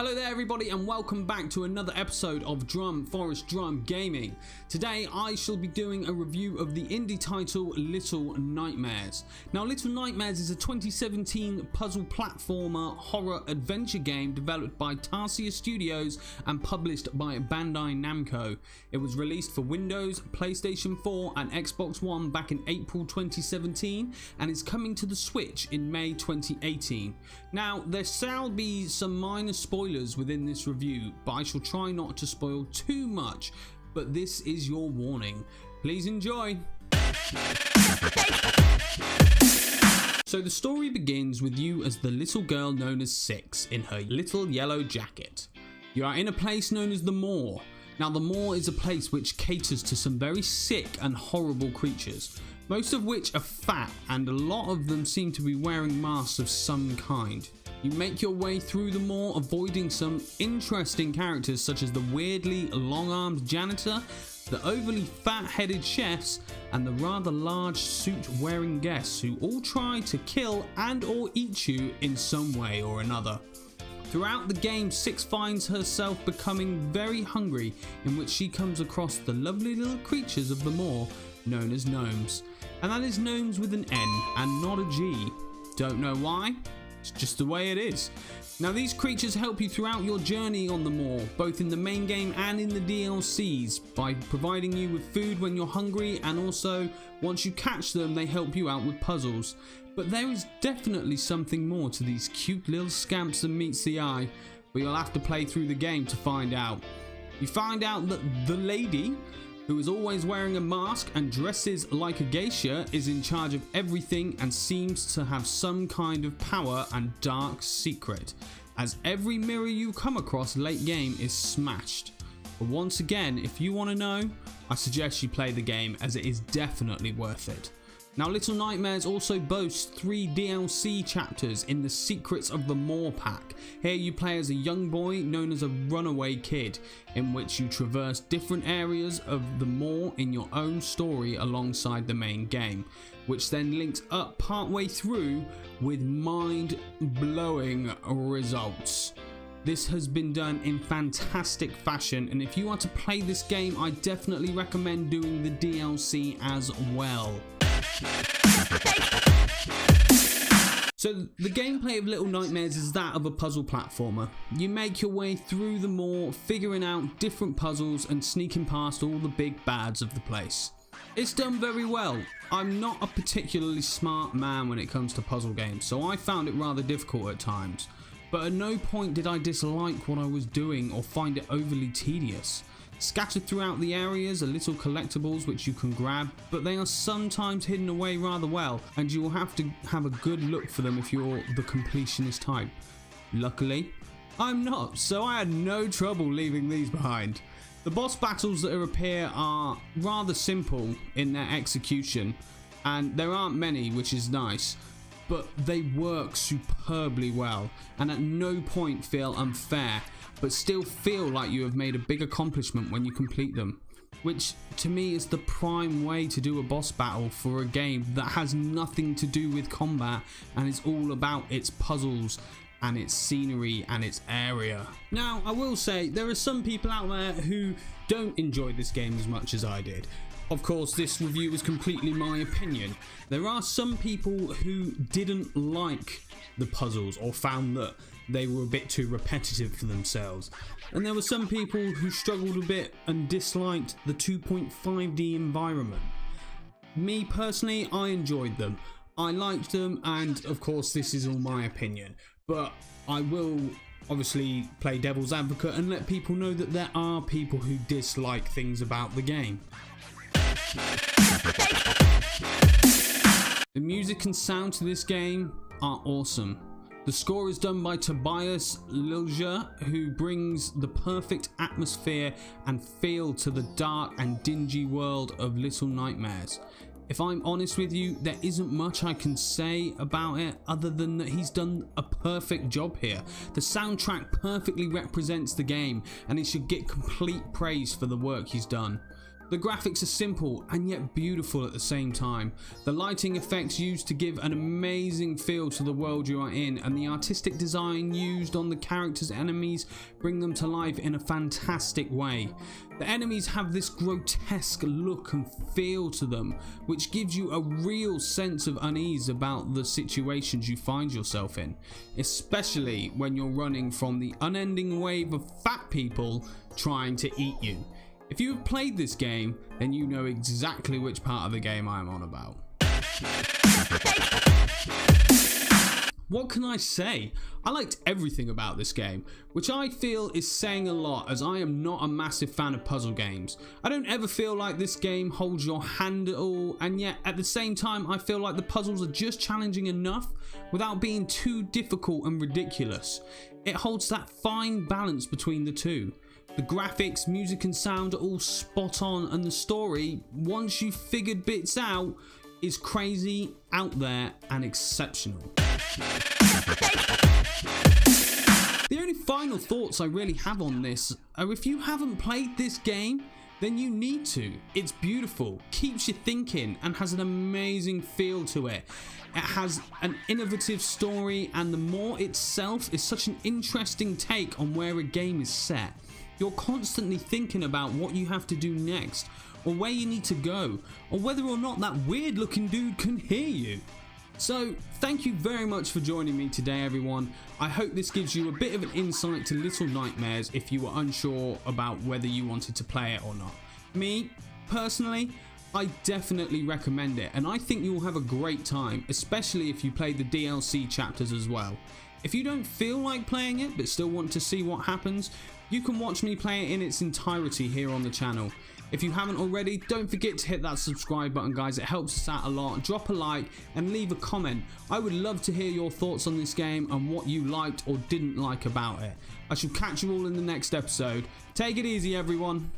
Hello there everybody and welcome back to another episode of DrumForestDrum Gaming. Today I shall be doing a review of the indie title Little Nightmares. Now Little Nightmares is a 2017 puzzle platformer horror adventure game developed by Tarsier Studios and published by Bandai Namco. It was released for Windows, PlayStation 4 and Xbox One back in April 2017 and is coming to the Switch in May 2018. Now there shall be some minor spoilers within this review, but I shall try not to spoil too much, but this is your warning. Please enjoy. So the story begins with you as the little girl known as Six in her little yellow jacket. You are in a place known as the Moor. Now the Moor is a place which caters to some very sick and horrible creatures, most of which are fat and a lot of them seem to be wearing masks of some kind. You make your way through the Moor, avoiding some interesting characters such as the weirdly long-armed janitor, the overly fat-headed chefs, and the rather large suit-wearing guests who all try to kill and or eat you in some way or another. Throughout the game, Six finds herself becoming very hungry, in which she comes across the lovely little creatures of the Moor known as gnomes. And that is gnomes with an N and not a G. Don't know why? It's just the way it is. Now these creatures help you throughout your journey on the Moor, both in the main game and in the DLCs, by providing you with food when you're hungry, and also once you catch them they help you out with puzzles. But there is definitely something more to these cute little scamps than meets the eye, but you'll have to play through the game to find out. You find out that the lady, who is always wearing a mask and dresses like a geisha, is in charge of everything and seems to have some kind of power and dark secret, as every mirror you come across late game is smashed. But once again, if you want to know, I suggest you play the game, as it is definitely worth it. Now Little Nightmares also boasts 3 DLC chapters in the Secrets of the Moor pack. Here you play as a young boy known as a runaway kid, in which you traverse different areas of the Moor in your own story alongside the main game, which then links up partway through with mind-blowing results. This has been done in fantastic fashion, and if you are to play this game I definitely recommend doing the DLC as well. So the gameplay of Little Nightmares is that of a puzzle platformer. You make your way through the Moor, figuring out different puzzles and sneaking past all the big bads of the place. It's done very well. I'm not a particularly smart man when it comes to puzzle games, so I found it rather difficult at times. But at no point did I dislike what I was doing or find it overly tedious. Scattered throughout the areas are little collectibles which you can grab, but they are sometimes hidden away rather well, and you will have to have a good look for them if you're the completionist type. Luckily, I'm not, so I had no trouble leaving these behind. The boss battles that appear are rather simple in their execution, and there aren't many, which is nice, but they work superbly well, and at no point feel unfair, but still feel like you have made a big accomplishment when you complete them, which to me is the prime way to do a boss battle for a game that has nothing to do with combat and is all about its puzzles and its scenery and its area. Now I will say there are some people out there who don't enjoy this game as much as I did. Of course, this review is completely my opinion. There are some people who didn't like the puzzles or found that they were a bit too repetitive for themselves. And there were some people who struggled a bit and disliked the 2.5D environment. Me personally, I enjoyed them. I liked them, and of course this is all my opinion. But I will obviously play devil's advocate and let people know that there are people who dislike things about the game. The music and sound to this game are awesome. The score is done by Tobias Lilja, who brings the perfect atmosphere and feel to the dark and dingy world of Little Nightmares. If I'm honest with you, there isn't much I can say about it other than that he's done a perfect job here. The soundtrack perfectly represents the game and he should get complete praise for the work he's done. The graphics are simple and yet beautiful at the same time. The lighting effects used to give an amazing feel to the world you are in, and the artistic design used on the characters' enemies bring them to life in a fantastic way. The enemies have this grotesque look and feel to them, which gives you a real sense of unease about the situations you find yourself in, especially when you're running from the unending wave of fat people trying to eat you. If you have played this game, then you know exactly which part of the game I am on about. What can I say? I liked everything about this game, which I feel is saying a lot, as I am not a massive fan of puzzle games. I don't ever feel like this game holds your hand at all, and yet at the same time I feel like the puzzles are just challenging enough without being too difficult and ridiculous. It holds that fine balance between the two. The graphics, music and sound are all spot on, and the story, once you've figured bits out, is crazy, out there and exceptional. The only final thoughts I really have on this are, if you haven't played this game, then you need to. It's beautiful, keeps you thinking, and has an amazing feel to it. It has an innovative story, and the Moor itself is such an interesting take on where a game is set. You're constantly thinking about what you have to do next, or where you need to go, or whether or not that weird looking dude can hear you. So thank you very much for joining me today, everyone. I hope this gives you a bit of an insight to Little Nightmares if you were unsure about whether you wanted to play it or not. Me, personally, I definitely recommend it, and I think you'll have a great time, especially if you play the DLC chapters as well. If you don't feel like playing it but still want to see what happens, you can watch me play it in its entirety here on the channel. If you haven't already, don't forget to hit that subscribe button, guys. It helps us out a lot. Drop a like and leave a comment. I would love to hear your thoughts on this game and what you liked or didn't like about it. I shall catch you all in the next episode. Take it easy, everyone.